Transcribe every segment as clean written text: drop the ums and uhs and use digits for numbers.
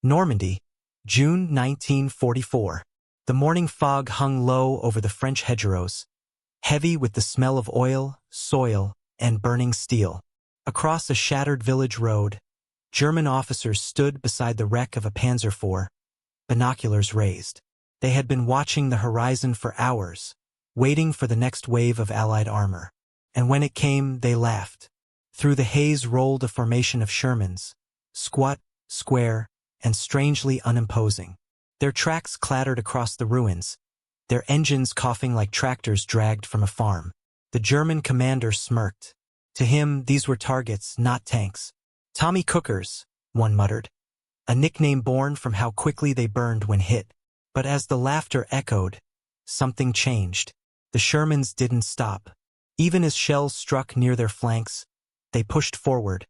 Normandy, June 1944. The morning fog hung low over the French hedgerows, heavy with the smell of oil, soil, and burning steel. Across a shattered village road, German officers stood beside the wreck of a Panzer IV, binoculars raised. They had been watching the horizon for hours, waiting for the next wave of Allied armor. And when it came, they laughed. Through the haze rolled a formation of Shermans, squat, square, and strangely unimposing. Their tracks clattered across the ruins, their engines coughing like tractors dragged from a farm. The German commander smirked. To him, these were targets, not tanks. Tommy Cookers, one muttered. A nickname born from how quickly they burned when hit. But as the laughter echoed, something changed. The Shermans didn't stop. Even as shells struck near their flanks, they pushed forward.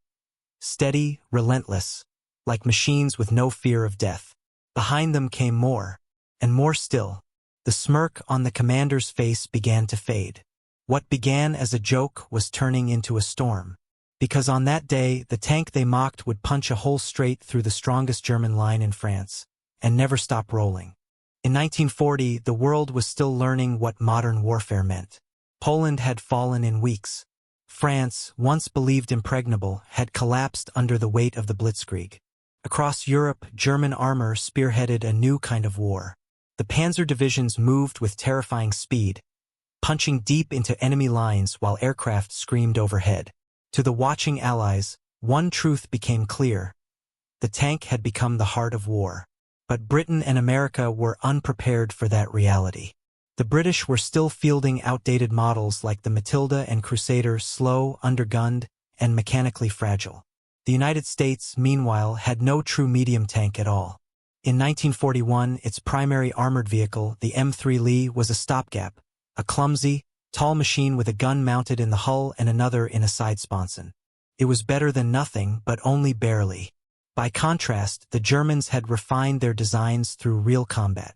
Steady, relentless, like machines with no fear of death. Behind them came more, and more still. The smirk on the commander's face began to fade. What began as a joke was turning into a storm. Because on that day, the tank they mocked would punch a hole straight through the strongest German line in France, and never stop rolling. In 1940, the world was still learning what modern warfare meant. Poland had fallen in weeks. France, once believed impregnable, had collapsed under the weight of the Blitzkrieg. Across Europe, German armor spearheaded a new kind of war. The panzer divisions moved with terrifying speed, punching deep into enemy lines while aircraft screamed overhead. To the watching Allies, one truth became clear. The tank had become the heart of war. But Britain and America were unprepared for that reality. The British were still fielding outdated models like the Matilda and Crusader, slow, undergunned, and mechanically fragile. The United States, meanwhile, had no true medium tank at all. In 1941, its primary armored vehicle, the M3 Lee, was a stopgap, a clumsy, tall machine with a gun mounted in the hull and another in a side sponson. It was better than nothing, but only barely. By contrast, the Germans had refined their designs through real combat.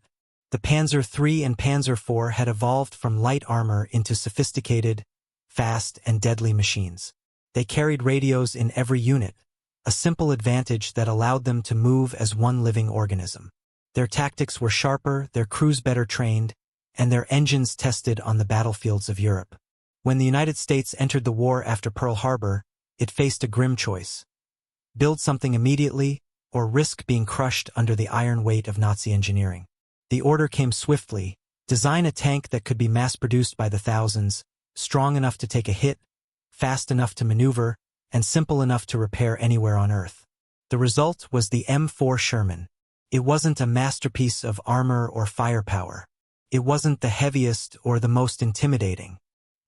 The Panzer III and Panzer IV had evolved from light armor into sophisticated, fast, and deadly machines. They carried radios in every unit, a simple advantage that allowed them to move as one living organism. Their tactics were sharper, their crews better trained, and their engines tested on the battlefields of Europe. When the United States entered the war after Pearl Harbor, it faced a grim choice. Build something immediately, or risk being crushed under the iron weight of Nazi engineering. The order came swiftly: design a tank that could be mass-produced by the thousands, strong enough to take a hit, fast enough to maneuver, and simple enough to repair anywhere on Earth. The result was the M4 Sherman. It wasn't a masterpiece of armor or firepower. It wasn't the heaviest or the most intimidating.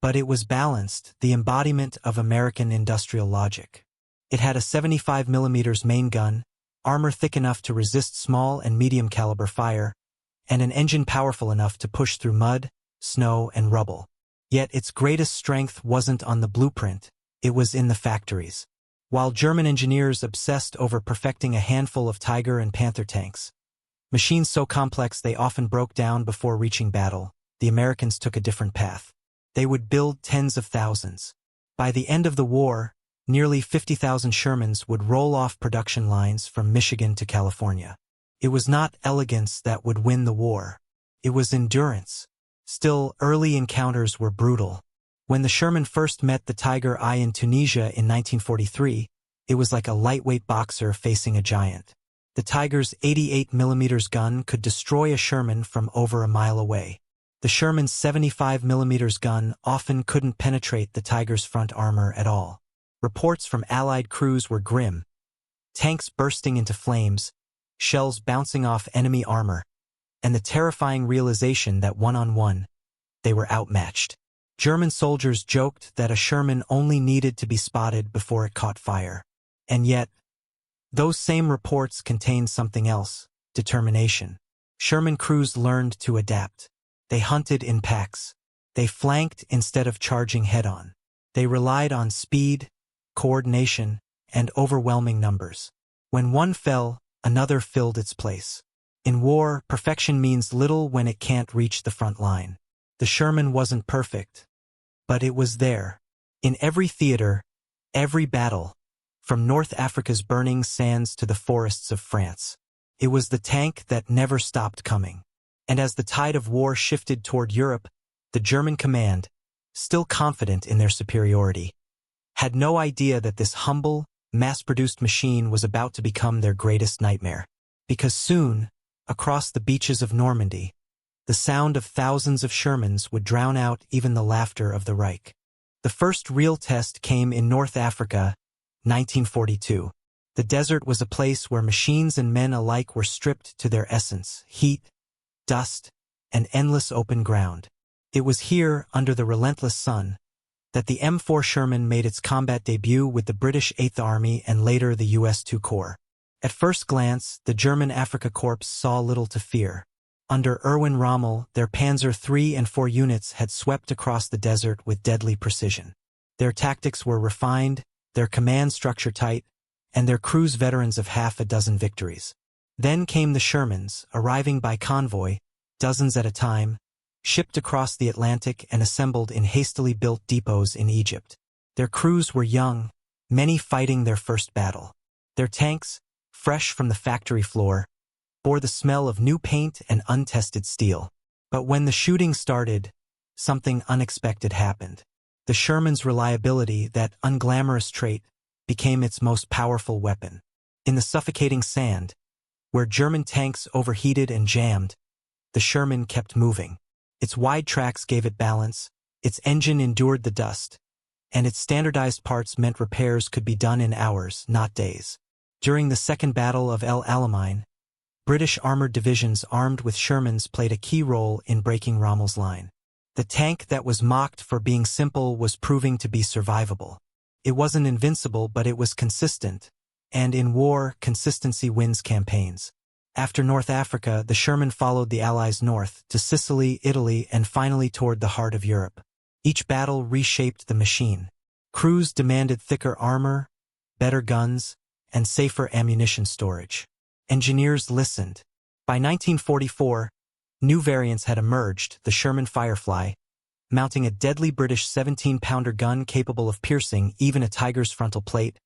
But it was balanced, the embodiment of American industrial logic. It had a 75mm main gun, armor thick enough to resist small and medium caliber fire, and an engine powerful enough to push through mud, snow, and rubble. Yet its greatest strength wasn't on the blueprint, it was in the factories. While German engineers obsessed over perfecting a handful of Tiger and Panther tanks, machines so complex they often broke down before reaching battle, the Americans took a different path. They would build tens of thousands. By the end of the war, nearly 50,000 Shermans would roll off production lines from Michigan to California. It was not elegance that would win the war. It was endurance. Still, early encounters were brutal. When the Sherman first met the Tiger I in Tunisia in 1943, it was like a lightweight boxer facing a giant. The Tiger's 88mm gun could destroy a Sherman from over a mile away. The Sherman's 75mm gun often couldn't penetrate the Tiger's front armor at all. Reports from Allied crews were grim. Tanks bursting into flames, shells bouncing off enemy armor, and the terrifying realization that one-on-one, they were outmatched. German soldiers joked that a Sherman only needed to be spotted before it caught fire. And yet, those same reports contained something else: determination. Sherman crews learned to adapt. They hunted in packs. They flanked instead of charging head-on. They relied on speed, coordination, and overwhelming numbers. When one fell, another filled its place. In war, perfection means little when it can't reach the front line. The Sherman wasn't perfect, but it was there. In every theater, every battle, from North Africa's burning sands to the forests of France. It was the tank that never stopped coming. And as the tide of war shifted toward Europe, the German command, still confident in their superiority, had no idea that this humble, mass-produced machine was about to become their greatest nightmare. Because soon, across the beaches of Normandy, the sound of thousands of Shermans would drown out even the laughter of the Reich. The first real test came in North Africa, 1942. The desert was a place where machines and men alike were stripped to their essence: heat, dust, and endless open ground. It was here, under the relentless sun, that the M4 Sherman made its combat debut with the British 8th Army and later the US II Corps. At first glance, the German Afrika Korps saw little to fear. Under Erwin Rommel, their Panzer III and IV units had swept across the desert with deadly precision. Their tactics were refined, their command structure tight, and their crews veterans of half a dozen victories. Then came the Shermans, arriving by convoy, dozens at a time, shipped across the Atlantic and assembled in hastily built depots in Egypt. Their crews were young, many fighting their first battle. Their tanks, fresh from the factory floor, bore the smell of new paint and untested steel. But when the shooting started, something unexpected happened. The Sherman's reliability, that unglamorous trait, became its most powerful weapon. In the suffocating sand, where German tanks overheated and jammed, the Sherman kept moving. Its wide tracks gave it balance, its engine endured the dust, and its standardized parts meant repairs could be done in hours, not days. During the Second Battle of El Alamein, British armored divisions armed with Shermans played a key role in breaking Rommel's line. The tank that was mocked for being simple was proving to be survivable. It wasn't invincible, but it was consistent, and in war, consistency wins campaigns. After North Africa, the Sherman followed the Allies north, to Sicily, Italy, and finally toward the heart of Europe. Each battle reshaped the machine. Crews demanded thicker armor, better guns, and safer ammunition storage. Engineers listened. By 1944, new variants had emerged: the Sherman Firefly, mounting a deadly British 17-pounder gun capable of piercing even a Tiger's frontal plate,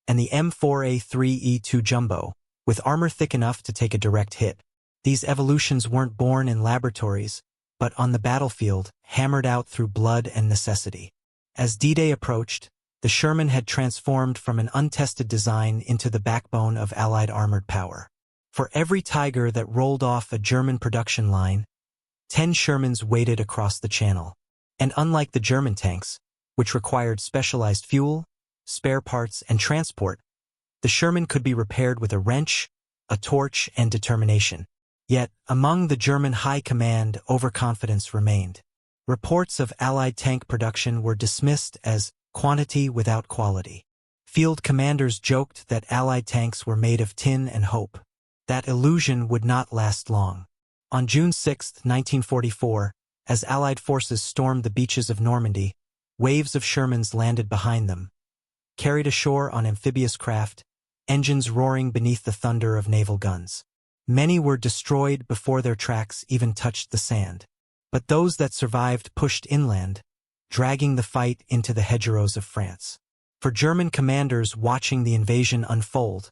and the M4A3E2 Jumbo, with armor thick enough to take a direct hit. These evolutions weren't born in laboratories, but on the battlefield, hammered out through blood and necessity. As D-Day approached, the Sherman had transformed from an untested design into the backbone of Allied armored power. For every Tiger that rolled off a German production line, 10 Shermans waited across the channel. And unlike the German tanks, which required specialized fuel, spare parts, and transport, the Sherman could be repaired with a wrench, a torch, and determination. Yet, among the German high command, overconfidence remained. Reports of Allied tank production were dismissed as quantity without quality. Field commanders joked that Allied tanks were made of tin and hope. That illusion would not last long. On June 6, 1944, as Allied forces stormed the beaches of Normandy, waves of Shermans landed behind them, carried ashore on amphibious craft, engines roaring beneath the thunder of naval guns. Many were destroyed before their tracks even touched the sand. But those that survived pushed inland, dragging the fight into the hedgerows of France. For German commanders watching the invasion unfold,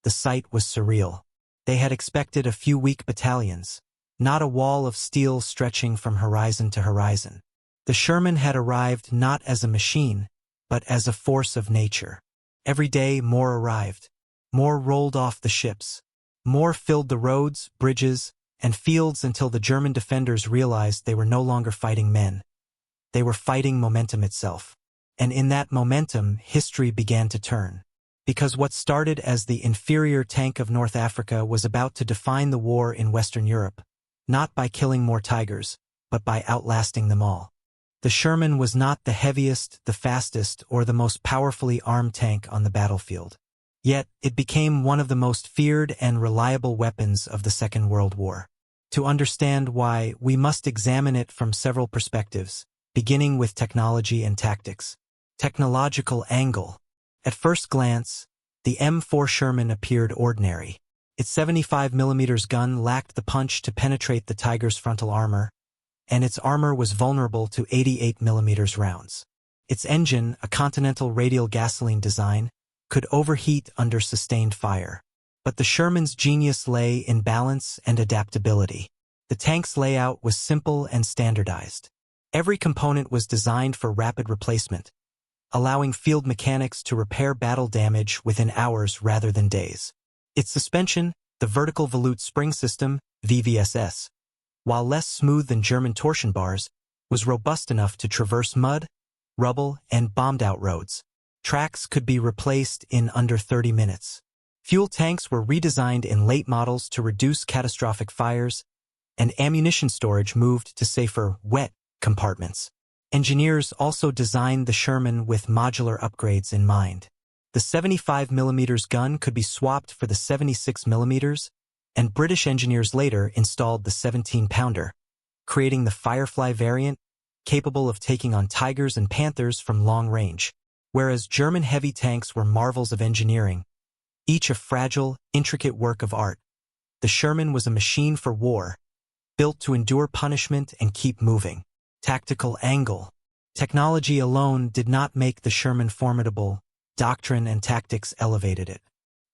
the sight was surreal. They had expected a few weak battalions, not a wall of steel stretching from horizon to horizon. The Sherman had arrived not as a machine, but as a force of nature. Every day more arrived. More rolled off the ships. More filled the roads, bridges, and fields until the German defenders realized they were no longer fighting men. They were fighting momentum itself. And in that momentum, history began to turn. Because what started as the inferior tank of North Africa was about to define the war in Western Europe, not by killing more Tigers, but by outlasting them all. The Sherman was not the heaviest, the fastest, or the most powerfully armed tank on the battlefield. Yet, it became one of the most feared and reliable weapons of the Second World War. To understand why, we must examine it from several perspectives, beginning with technology and tactics. Technological angle. At first glance, the M4 Sherman appeared ordinary. Its 75mm gun lacked the punch to penetrate the Tiger's frontal armor, and its armor was vulnerable to 88mm rounds. Its engine, a Continental radial gasoline design, could overheat under sustained fire. But the Sherman's genius lay in balance and adaptability. The tank's layout was simple and standardized. Every component was designed for rapid replacement, allowing field mechanics to repair battle damage within hours rather than days. Its suspension, the vertical volute spring system, VVSS, while less smooth than German torsion bars, was robust enough to traverse mud, rubble, and bombed-out roads. Tracks could be replaced in under 30 minutes. Fuel tanks were redesigned in late models to reduce catastrophic fires, and ammunition storage moved to safer, wet compartments. Engineers also designed the Sherman with modular upgrades in mind. The 75mm gun could be swapped for the 76mm, and British engineers later installed the 17-pounder, creating the Firefly variant, capable of taking on Tigers and Panthers from long range. Whereas German heavy tanks were marvels of engineering, each a fragile, intricate work of art, the Sherman was a machine for war, built to endure punishment and keep moving. Tactical angle. Technology alone did not make the Sherman formidable, doctrine and tactics elevated it.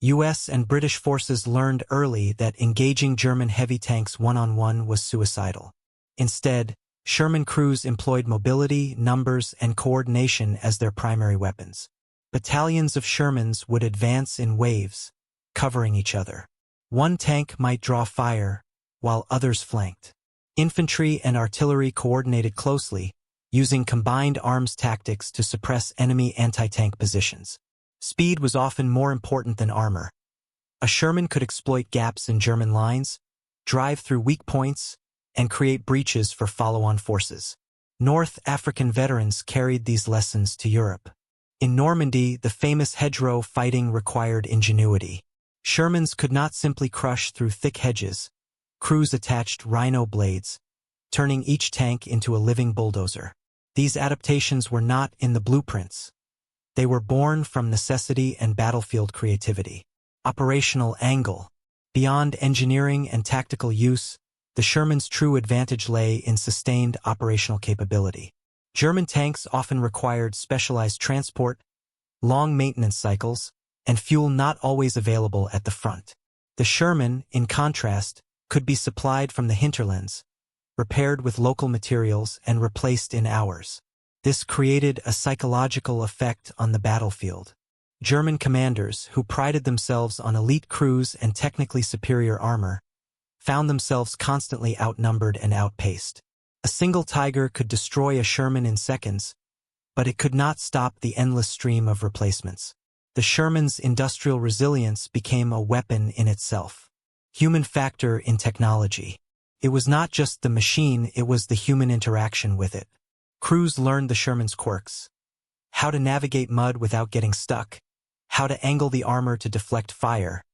U.S. and British forces learned early that engaging German heavy tanks one-on-one was suicidal. Instead, Sherman crews employed mobility, numbers, and coordination as their primary weapons. Battalions of Shermans would advance in waves, covering each other. One tank might draw fire, while others flanked. Infantry and artillery coordinated closely, using combined arms tactics to suppress enemy anti-tank positions. Speed was often more important than armor. A Sherman could exploit gaps in German lines, drive through weak points, and create breaches for follow-on forces. North African veterans carried these lessons to Europe. In Normandy, the famous hedgerow fighting required ingenuity. Shermans could not simply crush through thick hedges. Crews attached rhino blades, turning each tank into a living bulldozer. These adaptations were not in the blueprints. They were born from necessity and battlefield creativity. Operational angle. Beyond engineering and tactical use, the Sherman's true advantage lay in sustained operational capability. German tanks often required specialized transport, long maintenance cycles, and fuel not always available at the front. The Sherman, in contrast, could be supplied from the hinterlands, repaired with local materials and replaced in hours. This created a psychological effect on the battlefield. German commanders, who prided themselves on elite crews and technically superior armor, found themselves constantly outnumbered and outpaced. A single Tiger could destroy a Sherman in seconds, but it could not stop the endless stream of replacements. The Sherman's industrial resilience became a weapon in itself. Human factor in technology. It was not just the machine, it was the human interaction with it. Crews learned the Sherman's quirks. How to navigate mud without getting stuck. How to angle the armor to deflect fire.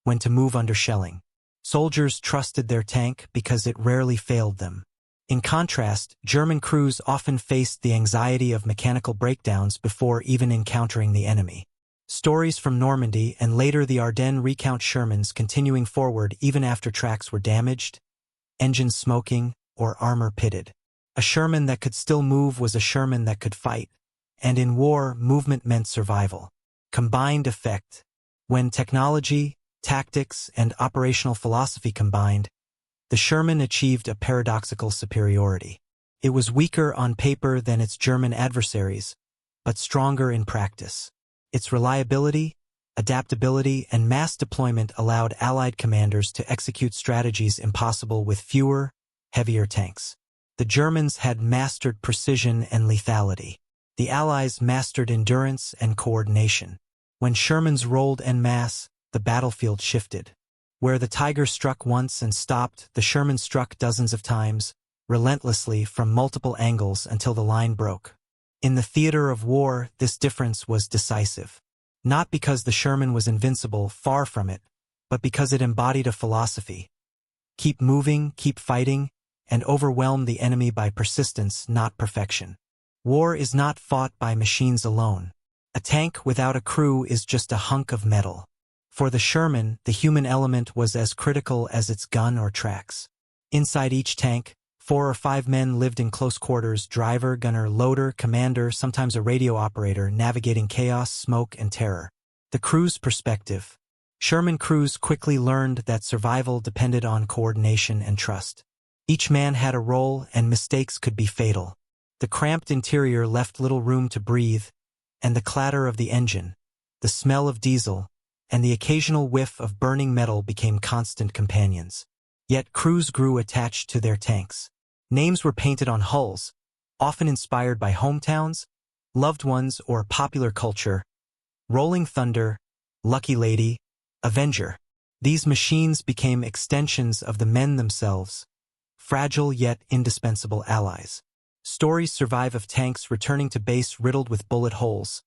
When to move under shelling. Soldiers trusted their tank because it rarely failed them. In contrast, German crews often faced the anxiety of mechanical breakdowns before even encountering the enemy. Stories from Normandy and later the Ardennes recount Shermans continuing forward even after tracks were damaged, engines smoking, or armor pitted. A Sherman that could still move was a Sherman that could fight, and in war, movement meant survival. Combined effect. When technology, tactics, and operational philosophy combined, the Sherman achieved a paradoxical superiority. It was weaker on paper than its German adversaries, but stronger in practice. Its reliability, adaptability, and mass deployment allowed Allied commanders to execute strategies impossible with fewer, heavier tanks. The Germans had mastered precision and lethality. The Allies mastered endurance and coordination. When Shermans rolled en masse, the battlefield shifted. Where the Tiger struck once and stopped, the Sherman struck dozens of times, relentlessly from multiple angles until the line broke. In the theater of war, this difference was decisive. Not because the Sherman was invincible, far from it, but because it embodied a philosophy. Keep moving, keep fighting, and overwhelm the enemy by persistence, not perfection. War is not fought by machines alone. A tank without a crew is just a hunk of metal. For the Sherman, the human element was as critical as its gun or tracks. Inside each tank, 4 or 5 men lived in close quarters: driver, gunner, loader, commander, sometimes a radio operator, navigating chaos, smoke, and terror. The crew's perspective. Sherman crews quickly learned that survival depended on coordination and trust. Each man had a role, and mistakes could be fatal. The cramped interior left little room to breathe, and the clatter of the engine, the smell of diesel, and the occasional whiff of burning metal became constant companions. Yet crews grew attached to their tanks. Names were painted on hulls, often inspired by hometowns, loved ones, or popular culture. Rolling Thunder, Lucky Lady, Avenger. These machines became extensions of the men themselves, fragile yet indispensable allies. Stories survive of tanks returning to base riddled with bullet holes,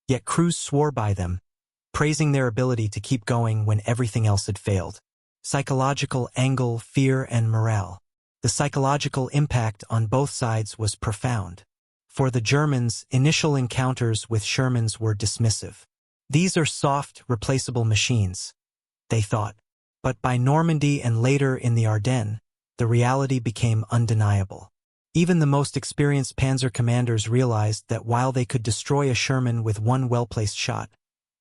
yet crews swore by them, praising their ability to keep going when everything else had failed. Psychological angle, fear, and morale. The psychological impact on both sides was profound. For the Germans, initial encounters with Shermans were dismissive. These are soft, replaceable machines, they thought. But by Normandy and later in the Ardennes, the reality became undeniable. Even the most experienced panzer commanders realized that while they could destroy a Sherman with one well-placed shot,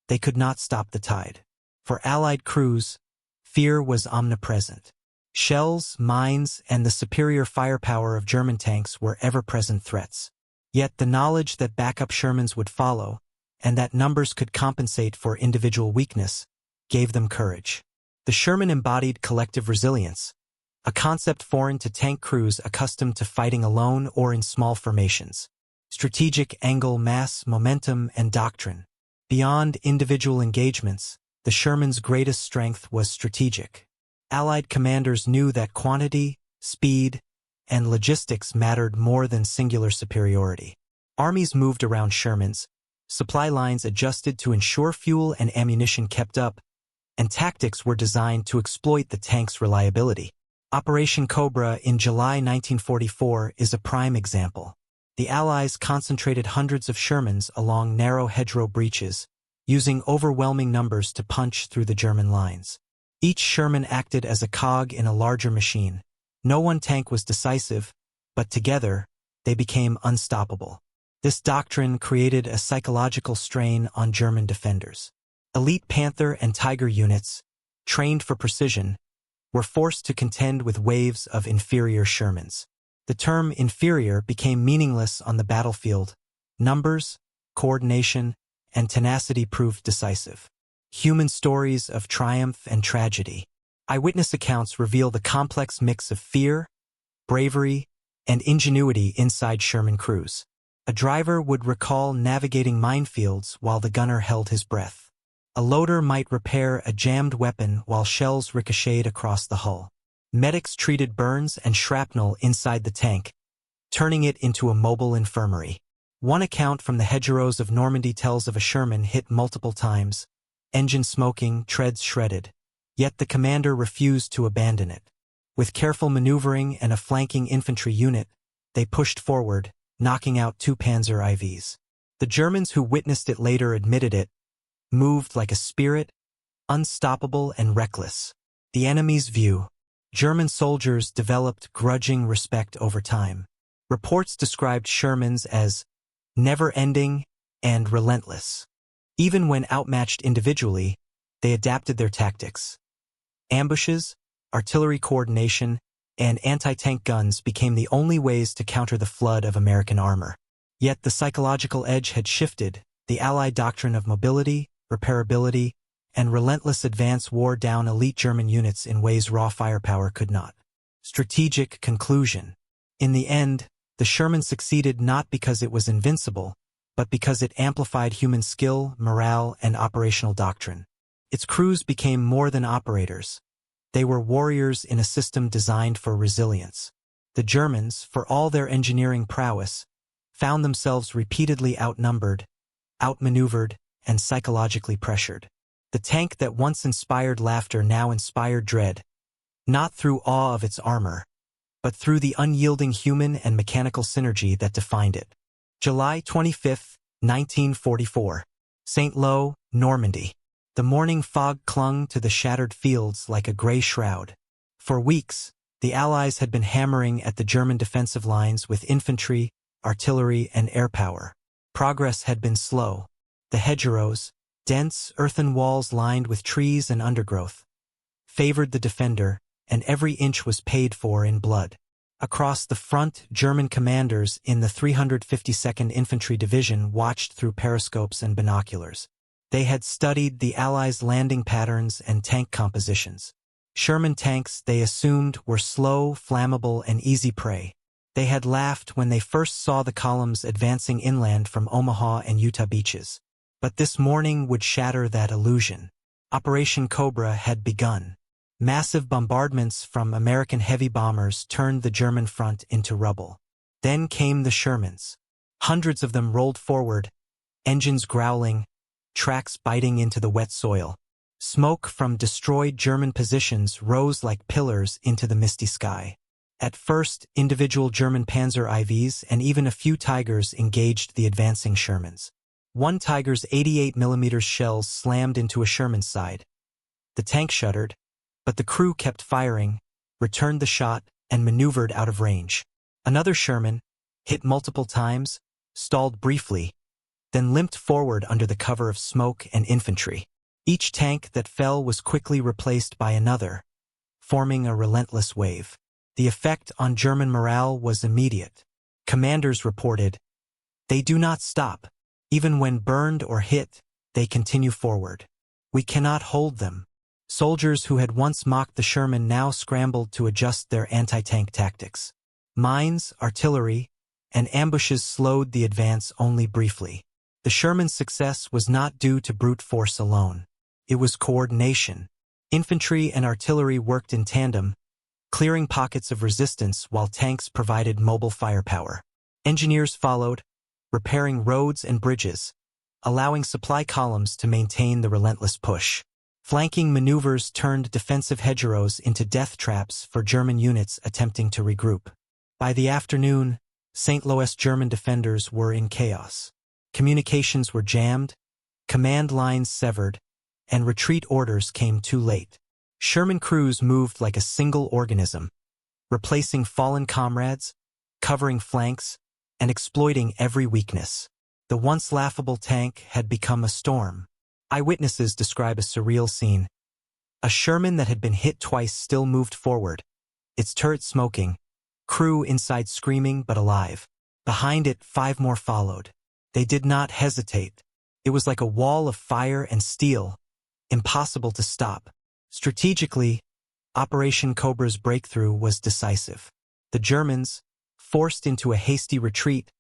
they could not stop the tide. For Allied crews, fear was omnipresent. Shells, mines, and the superior firepower of German tanks were ever-present threats. Yet the knowledge that backup Shermans would follow, and that numbers could compensate for individual weakness, gave them courage. The Sherman embodied collective resilience, a concept foreign to tank crews accustomed to fighting alone or in small formations. Strategic angle, mass, momentum, and doctrine. Beyond individual engagements, the Sherman's greatest strength was strategic. Allied commanders knew that quantity, speed, and logistics mattered more than singular superiority. Armies moved around Shermans, supply lines adjusted to ensure fuel and ammunition kept up, and tactics were designed to exploit the tank's reliability. Operation Cobra in July 1944 is a prime example. The Allies concentrated hundreds of Shermans along narrow hedgerow breaches, using overwhelming numbers to punch through the German lines. Each Sherman acted as a cog in a larger machine. No one tank was decisive, but together, they became unstoppable. This doctrine created a psychological strain on German defenders. Elite Panther and Tiger units, trained for precision, were forced to contend with waves of inferior Shermans. The term inferior became meaningless on the battlefield. Numbers, coordination, and tenacity proved decisive. Human stories of triumph and tragedy. Eyewitness accounts reveal the complex mix of fear, bravery, and ingenuity inside Sherman crews. A driver would recall navigating minefields while the gunner held his breath. A loader might repair a jammed weapon while shells ricocheted across the hull. Medics treated burns and shrapnel inside the tank, turning it into a mobile infirmary. One account from the hedgerows of Normandy tells of a Sherman hit multiple times, engine smoking, treads shredded. Yet the commander refused to abandon it. With careful maneuvering and a flanking infantry unit, they pushed forward, knocking out 2 Panzer IVs. The Germans who witnessed it later admitted it, moved like a spirit, unstoppable and reckless. The enemy's view. German soldiers developed grudging respect over time. Reports described Shermans as never-ending and relentless. Even when outmatched individually, they adapted their tactics. Ambushes, artillery coordination, and anti-tank guns became the only ways to counter the flood of American armor. Yet the psychological edge had shifted. The Allied doctrine of mobility, repairability, and relentless advance wore down elite German units in ways raw firepower could not. Strategic conclusion. In the end, the Sherman succeeded not because it was invincible, but because it amplified human skill, morale, and operational doctrine. Its crews became more than operators. They were warriors in a system designed for resilience. The Germans, for all their engineering prowess, found themselves repeatedly outnumbered, outmaneuvered, and psychologically pressured. The tank that once inspired laughter now inspired dread, not through awe of its armor, but through the unyielding human and mechanical synergy that defined it. July 25, 1944. St. Lo, Normandy. The morning fog clung to the shattered fields like a gray shroud. For weeks, the Allies had been hammering at the German defensive lines with infantry, artillery, and air power. Progress had been slow. The hedgerows, Dense, earthen walls lined with trees and undergrowth favored the defender, and every inch was paid for in blood. Across the front, German commanders in the 352nd Infantry Division watched through periscopes and binoculars. They had studied the Allies' landing patterns and tank compositions. Sherman tanks, they assumed, were slow, flammable, and easy prey. They had laughed when they first saw the columns advancing inland from Omaha and Utah beaches. But this morning would shatter that illusion. Operation Cobra had begun. Massive bombardments from American heavy bombers turned the German front into rubble. Then came the Shermans. Hundreds of them rolled forward, engines growling, tracks biting into the wet soil. Smoke from destroyed German positions rose like pillars into the misty sky. At first, individual German Panzer IVs and even a few Tigers engaged the advancing Shermans. One Tiger's 88mm shells slammed into a Sherman's side. The tank shuddered, but the crew kept firing, returned the shot, and maneuvered out of range. Another Sherman, hit multiple times, stalled briefly, then limped forward under the cover of smoke and infantry. Each tank that fell was quickly replaced by another, forming a relentless wave. The effect on German morale was immediate. Commanders reported, "They do not stop. Even when burned or hit, they continue forward. We cannot hold them." Soldiers who had once mocked the Sherman now scrambled to adjust their anti-tank tactics. Mines, artillery, and ambushes slowed the advance only briefly. The Sherman's success was not due to brute force alone. It was coordination. Infantry and artillery worked in tandem, clearing pockets of resistance while tanks provided mobile firepower. Engineers followed, repairing roads and bridges, allowing supply columns to maintain the relentless push. Flanking maneuvers turned defensive hedgerows into death traps for German units attempting to regroup. By the afternoon, St. Louis German defenders were in chaos. Communications were jammed, command lines severed, and retreat orders came too late. Sherman crews moved like a single organism, replacing fallen comrades, covering flanks, and exploiting every weakness. The once laughable tank had become a storm. Eyewitnesses describe a surreal scene. A Sherman that had been hit twice still moved forward, its turret smoking, crew inside screaming but alive. Behind it, 5 more followed. They did not hesitate. It was like a wall of fire and steel, impossible to stop. Strategically, Operation Cobra's breakthrough was decisive. The Germans, forced into a hasty retreat,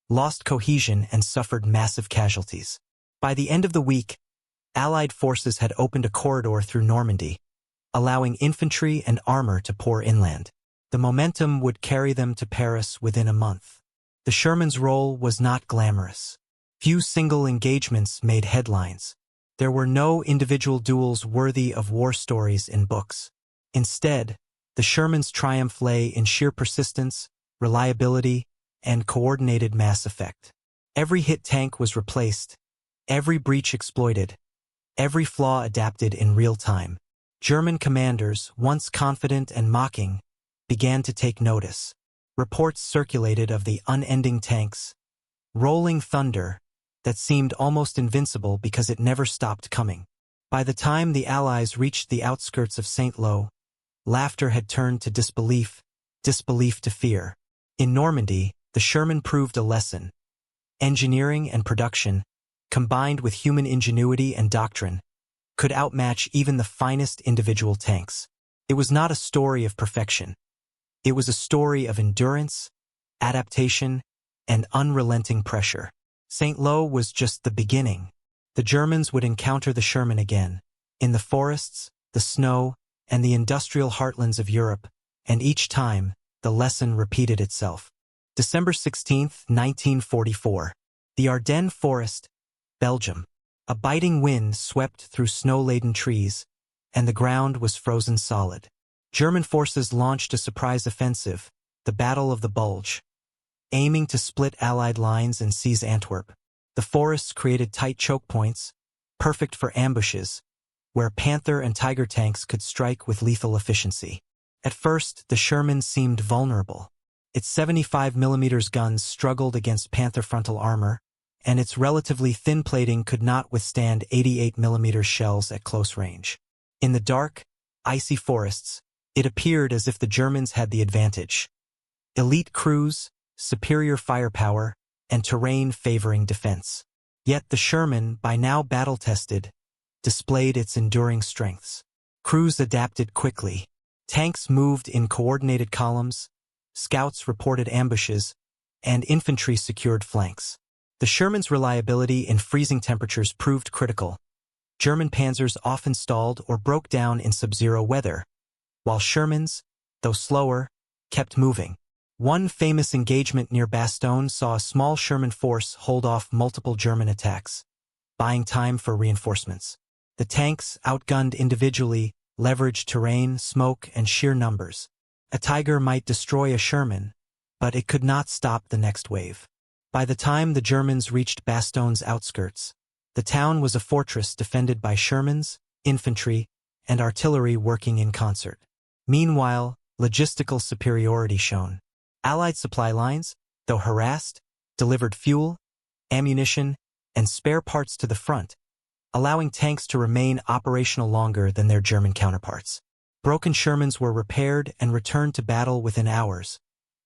lost cohesion and suffered massive casualties. By the end of the week, Allied forces had opened a corridor through Normandy, allowing infantry and armor to pour inland. The momentum would carry them to Paris within a month. The Sherman's role was not glamorous. Few single engagements made headlines. There were no individual duels worthy of war stories in books. Instead, the Sherman's triumph lay in sheer persistence, reliability, and coordinated mass effect. Every hit tank was replaced, every breach exploited, every flaw adapted in real time. German commanders, once confident and mocking, began to take notice. Reports circulated of the unending tanks, rolling thunder, that seemed almost invincible because it never stopped coming. By the time the Allies reached the outskirts of St. Lo, laughter had turned to disbelief, disbelief to fear. In Normandy, the Sherman proved a lesson. Engineering and production, combined with human ingenuity and doctrine, could outmatch even the finest individual tanks. It was not a story of perfection. It was a story of endurance, adaptation, and unrelenting pressure. St. Lo was just the beginning. The Germans would encounter the Sherman again, in the forests, the snow, and the industrial heartlands of Europe, and each time, the lesson repeated itself. December 16, 1944. The Ardennes forest, Belgium. A biting wind swept through snow-laden trees, and the ground was frozen solid. German forces launched a surprise offensive, the Battle of the Bulge, aiming to split Allied lines and seize Antwerp. The forests created tight choke points, perfect for ambushes, where Panther and Tiger tanks could strike with lethal efficiency. At first, the Sherman seemed vulnerable. Its 75mm guns struggled against Panther frontal armor, and its relatively thin plating could not withstand 88mm shells at close range. In the dark, icy forests, it appeared as if the Germans had the advantage. Elite crews, superior firepower, and terrain favoring defense. Yet the Sherman, by now battle-tested, displayed its enduring strengths. Crews adapted quickly. Tanks moved in coordinated columns, scouts reported ambushes, and infantry secured flanks. The Sherman's reliability in freezing temperatures proved critical. German panzers often stalled or broke down in sub-zero weather, while Shermans, though slower, kept moving. One famous engagement near Bastogne saw a small Sherman force hold off multiple German attacks, buying time for reinforcements. The tanks, outgunned individually, leveraged terrain, smoke, and sheer numbers. A Tiger might destroy a Sherman, but it could not stop the next wave. By the time the Germans reached Bastogne's outskirts, the town was a fortress defended by Shermans, infantry, and artillery working in concert. Meanwhile, logistical superiority shone. Allied supply lines, though harassed, delivered fuel, ammunition, and spare parts to the front, allowing tanks to remain operational longer than their German counterparts. Broken Shermans were repaired and returned to battle within hours,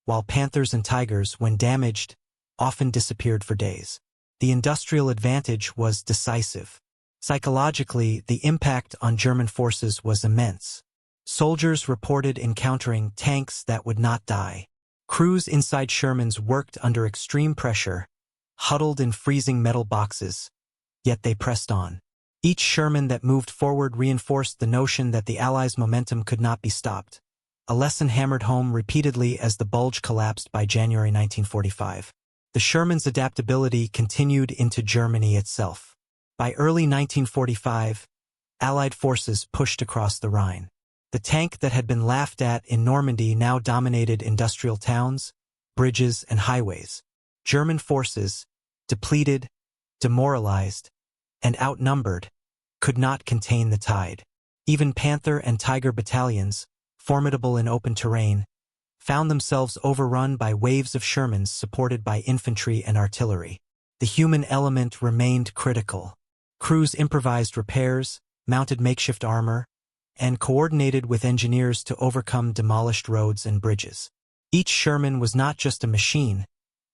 while Panthers and Tigers, when damaged, often disappeared for days. The industrial advantage was decisive. Psychologically, the impact on German forces was immense. Soldiers reported encountering tanks that would not die. Crews inside Shermans worked under extreme pressure, huddled in freezing metal boxes, yet they pressed on. Each Sherman that moved forward reinforced the notion that the Allies' momentum could not be stopped, a lesson hammered home repeatedly as the Bulge collapsed by January 1945. The Sherman's adaptability continued into Germany itself. By early 1945, Allied forces pushed across the Rhine. The tank that had been laughed at in Normandy now dominated industrial towns, bridges, and highways. German forces, depleted, demoralized, and outnumbered, could not contain the tide. Even Panther and Tiger battalions, formidable in open terrain, found themselves overrun by waves of Shermans supported by infantry and artillery. The human element remained critical. Crews improvised repairs, mounted makeshift armor, and coordinated with engineers to overcome demolished roads and bridges. Each Sherman was not just a machine,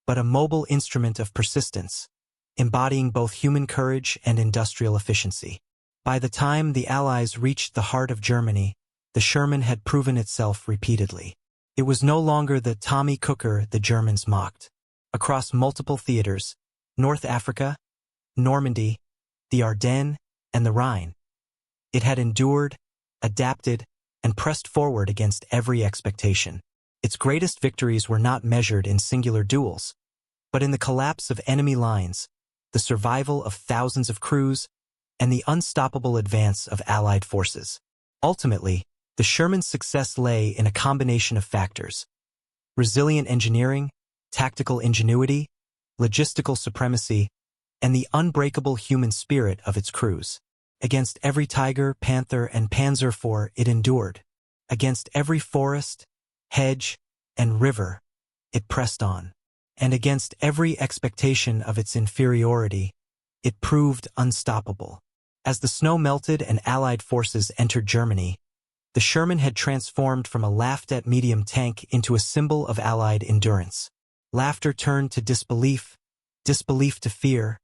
but a mobile instrument of persistence, embodying both human courage and industrial efficiency. By the time the Allies reached the heart of Germany, the Sherman had proven itself repeatedly. It was no longer the Tommy Cooker the Germans mocked. Across multiple theaters, North Africa, Normandy, the Ardennes, and the Rhine, it had endured, adapted, and pressed forward against every expectation. Its greatest victories were not measured in singular duels, but in the collapse of enemy lines, the survival of thousands of crews, and the unstoppable advance of Allied forces. Ultimately, the Sherman's success lay in a combination of factors: resilient engineering, tactical ingenuity, logistical supremacy, and the unbreakable human spirit of its crews. Against every Tiger, Panther, and Panzer IV it endured. Against every forest, hedge, and river, it pressed on. And against every expectation of its inferiority, it proved unstoppable. As the snow melted and Allied forces entered Germany, the Sherman had transformed from a laughed-at medium tank into a symbol of Allied endurance. Laughter turned to disbelief, disbelief to fear,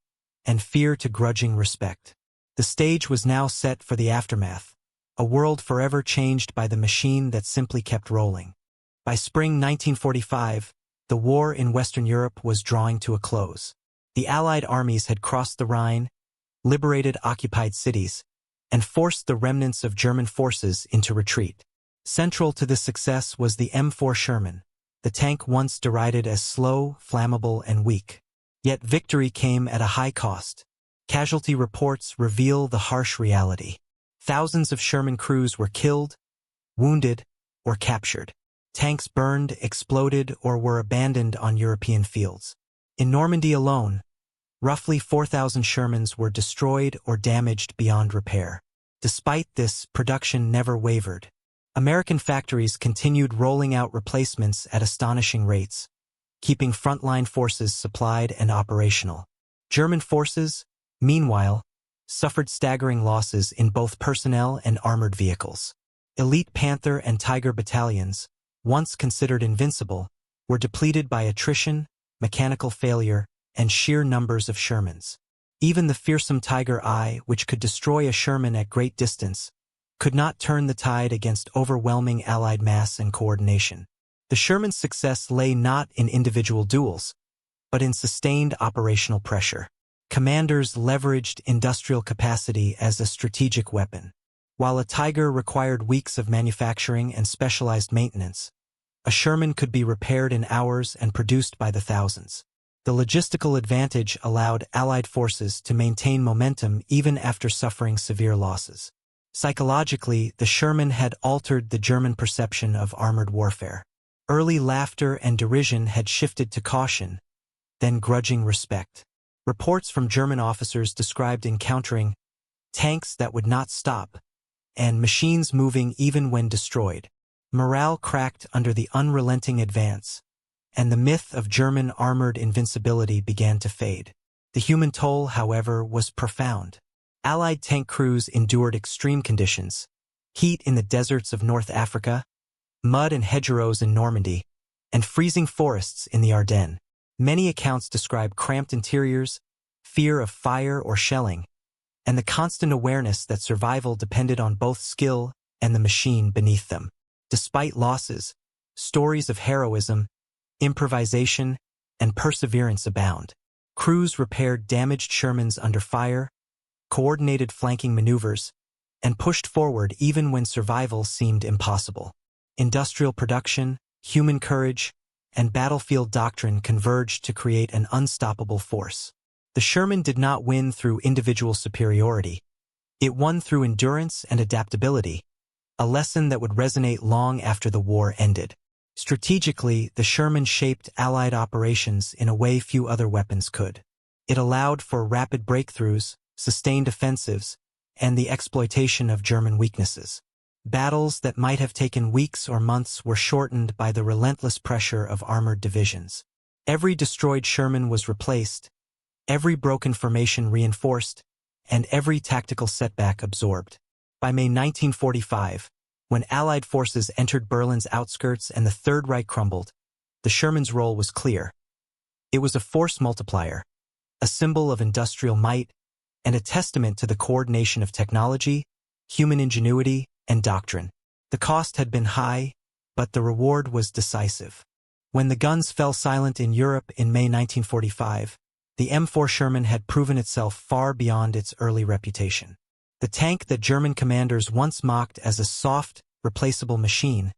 and fear to grudging respect. The stage was now set for the aftermath, a world forever changed by the machine that simply kept rolling. By spring 1945, the war in Western Europe was drawing to a close. The Allied armies had crossed the Rhine, liberated occupied cities, and forced the remnants of German forces into retreat. Central to this success was the M4 Sherman, the tank once derided as slow, flammable, and weak. Yet victory came at a high cost. Casualty reports reveal the harsh reality. Thousands of Sherman crews were killed, wounded, or captured. Tanks burned, exploded, or were abandoned on European fields. In Normandy alone, roughly 4,000 Shermans were destroyed or damaged beyond repair. Despite this, production never wavered. American factories continued rolling out replacements at astonishing rates, keeping frontline forces supplied and operational. German forces, meanwhile, suffered staggering losses in both personnel and armored vehicles. Elite Panther and Tiger battalions, once considered invincible, were depleted by attrition, mechanical failure, and sheer numbers of Shermans. Even the fearsome Tiger-I, which could destroy a Sherman at great distance, could not turn the tide against overwhelming Allied mass and coordination. The Sherman's success lay not in individual duels, but in sustained operational pressure. Commanders leveraged industrial capacity as a strategic weapon. While a Tiger required weeks of manufacturing and specialized maintenance, a Sherman could be repaired in hours and produced by the thousands. The logistical advantage allowed Allied forces to maintain momentum even after suffering severe losses. Psychologically, the Sherman had altered the German perception of armored warfare. Early laughter and derision had shifted to caution, then grudging respect. Reports from German officers described encountering tanks that would not stop, and machines moving even when destroyed. Morale cracked under the unrelenting advance, and the myth of German armored invincibility began to fade. The human toll, however, was profound. Allied tank crews endured extreme conditions: heat in the deserts of North Africa, mud and hedgerows in Normandy, and freezing forests in the Ardennes. Many accounts describe cramped interiors, fear of fire or shelling, and the constant awareness that survival depended on both skill and the machine beneath them. Despite losses, stories of heroism, improvisation, and perseverance abound. Crews repaired damaged Shermans under fire, coordinated flanking maneuvers, and pushed forward even when survival seemed impossible. Industrial production, human courage, and battlefield doctrine converged to create an unstoppable force. The Sherman did not win through individual superiority. It won through endurance and adaptability, a lesson that would resonate long after the war ended. Strategically, the Sherman shaped Allied operations in a way few other weapons could. It allowed for rapid breakthroughs, sustained offensives, and the exploitation of German weaknesses. Battles that might have taken weeks or months were shortened by the relentless pressure of armored divisions. Every destroyed Sherman was replaced, every broken formation reinforced, and every tactical setback absorbed. By May 1945, when Allied forces entered Berlin's outskirts and the Third Reich crumbled, the Sherman's role was clear. It was a force multiplier, a symbol of industrial might, and a testament to the coordination of technology, human ingenuity, and doctrine. The cost had been high, but the reward was decisive. When the guns fell silent in Europe in May 1945, the M4 Sherman had proven itself far beyond its early reputation. The tank that German commanders once mocked as a soft, replaceable machine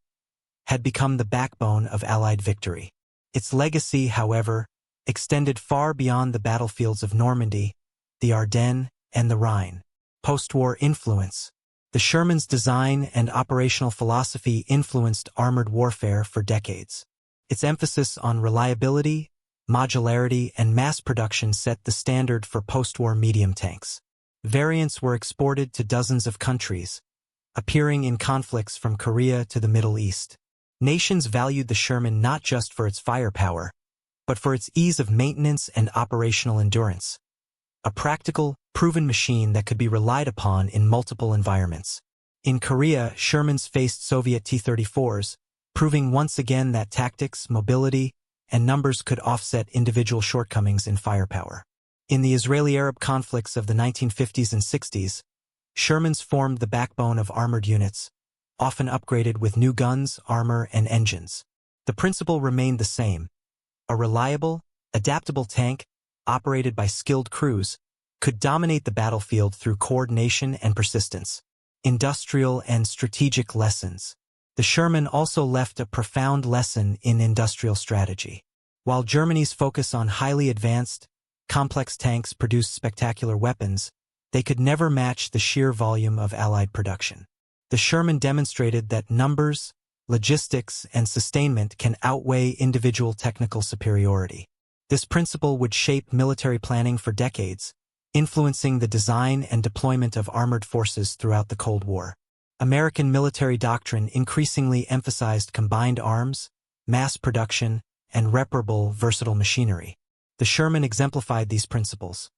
had become the backbone of Allied victory. Its legacy, however, extended far beyond the battlefields of Normandy, the Ardennes, and the Rhine. Post-war influence. The Sherman's design and operational philosophy influenced armored warfare for decades. Its emphasis on reliability, modularity, and mass production set the standard for post-war medium tanks. Variants were exported to dozens of countries, appearing in conflicts from Korea to the Middle East. Nations valued the Sherman not just for its firepower, but for its ease of maintenance and operational endurance. A practical, proven machine that could be relied upon in multiple environments. In Korea, Shermans faced Soviet T-34s, proving once again that tactics, mobility, and numbers could offset individual shortcomings in firepower. In the Israeli-Arab conflicts of the 1950s and 60s, Shermans formed the backbone of armored units, often upgraded with new guns, armor, and engines. The principle remained the same. A reliable, adaptable tank, operated by skilled crews, could dominate the battlefield through coordination and persistence. Industrial and strategic lessons. The Sherman also left a profound lesson in industrial strategy. While Germany's focus on highly advanced, complex tanks produced spectacular weapons, they could never match the sheer volume of Allied production. The Sherman demonstrated that numbers, logistics, and sustainment can outweigh individual technical superiority. This principle would shape military planning for decades, influencing the design and deployment of armored forces throughout the Cold War. American military doctrine increasingly emphasized combined arms, mass production, and reparable, versatile machinery. The Sherman exemplified these principles.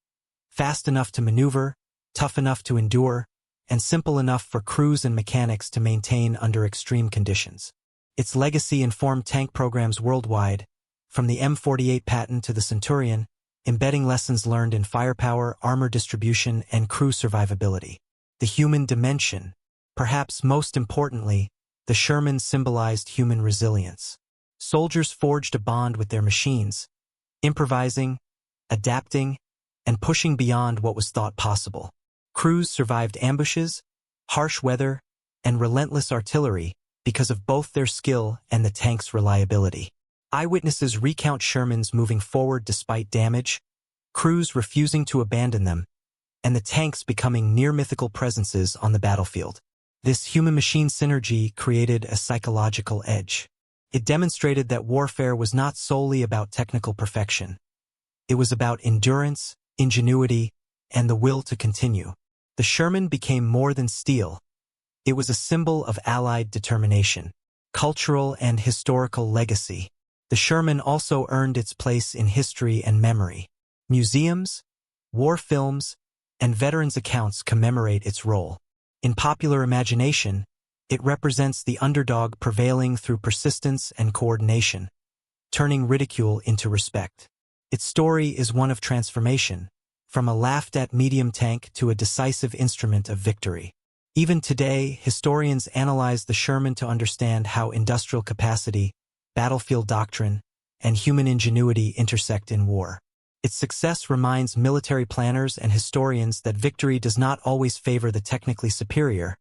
Fast enough to maneuver, tough enough to endure, and simple enough for crews and mechanics to maintain under extreme conditions. Its legacy informed tank programs worldwide, from the M48 patent to the Centurion, embedding lessons learned in firepower, armor distribution, and crew survivability. The human dimension. Perhaps most importantly, the Sherman symbolized human resilience. Soldiers forged a bond with their machines, improvising, adapting, and pushing beyond what was thought possible. Crews survived ambushes, harsh weather, and relentless artillery because of both their skill and the tank's reliability. Eyewitnesses recount Shermans moving forward despite damage, crews refusing to abandon them, and the tanks becoming near-mythical presences on the battlefield. This human-machine synergy created a psychological edge. It demonstrated that warfare was not solely about technical perfection. It was about endurance, ingenuity, and the will to continue. The Sherman became more than steel. It was a symbol of Allied determination, cultural and historical legacy. The Sherman also earned its place in history and memory. Museums, war films, and veterans' accounts commemorate its role. In popular imagination, it represents the underdog prevailing through persistence and coordination, turning ridicule into respect. Its story is one of transformation, from a laughed-at medium tank to a decisive instrument of victory. Even today, historians analyze the Sherman to understand how industrial capacity, battlefield doctrine, and human ingenuity intersect in war. Its success reminds military planners and historians that victory does not always favor the technically superior,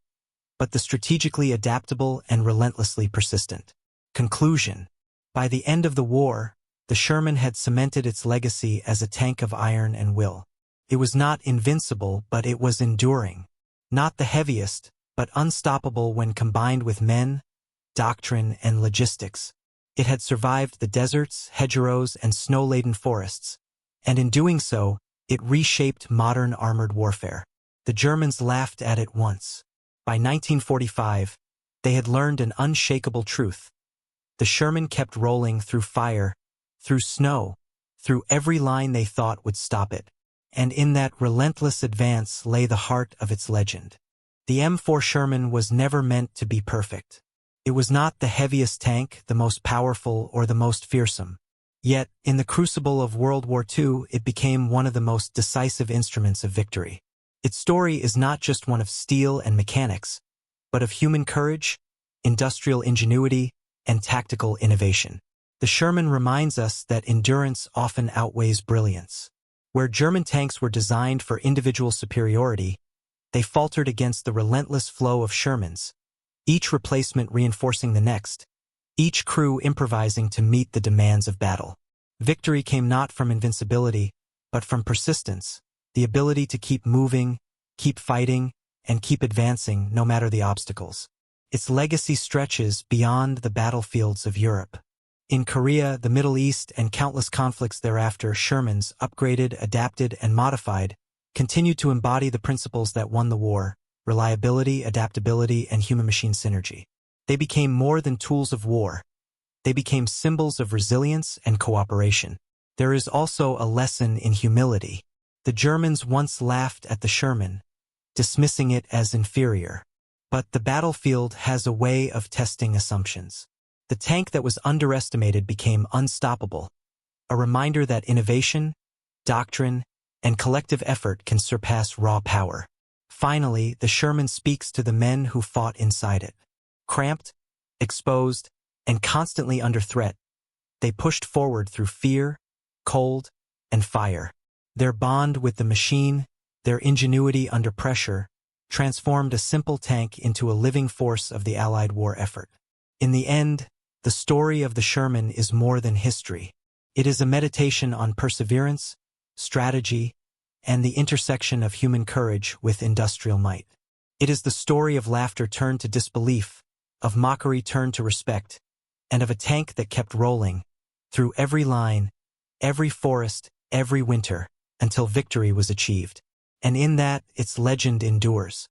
but the strategically adaptable and relentlessly persistent. Conclusion. By the end of the war, the Sherman had cemented its legacy as a tank of iron and will. It was not invincible, but it was enduring. Not the heaviest, but unstoppable when combined with men, doctrine, and logistics. It had survived the deserts, hedgerows, and snow-laden forests, and in doing so, it reshaped modern armored warfare. The Germans laughed at it once. By 1945, they had learned an unshakable truth. The Sherman kept rolling through fire, through snow, through every line they thought would stop it. And in that relentless advance lay the heart of its legend. The M4 Sherman was never meant to be perfect. It was not the heaviest tank, the most powerful, or the most fearsome. Yet, in the crucible of World War II, it became one of the most decisive instruments of victory. Its story is not just one of steel and mechanics, but of human courage, industrial ingenuity, and tactical innovation. The Sherman reminds us that endurance often outweighs brilliance. Where German tanks were designed for individual superiority, they faltered against the relentless flow of Shermans, each replacement reinforcing the next, each crew improvising to meet the demands of battle. Victory came not from invincibility, but from persistence, the ability to keep moving, keep fighting, and keep advancing no matter the obstacles. Its legacy stretches beyond the battlefields of Europe. In Korea, the Middle East, and countless conflicts thereafter, Shermans, upgraded, adapted, and modified, continued to embody the principles that won the war: reliability, adaptability, and human-machine synergy. They became more than tools of war. They became symbols of resilience and cooperation. There is also a lesson in humility. The Germans once laughed at the Sherman, dismissing it as inferior. But the battlefield has a way of testing assumptions. The tank that was underestimated became unstoppable, a reminder that innovation, doctrine, and collective effort can surpass raw power. Finally, the Sherman speaks to the men who fought inside it. Cramped, exposed, and constantly under threat, they pushed forward through fear, cold, and fire. Their bond with the machine, their ingenuity under pressure, transformed a simple tank into a living force of the Allied war effort. In the end, the story of the Sherman is more than history. It is a meditation on perseverance, strategy, and the intersection of human courage with industrial might. It is the story of laughter turned to disbelief, of mockery turned to respect, and of a tank that kept rolling through every line, every forest, every winter, until victory was achieved. And in that, its legend endures.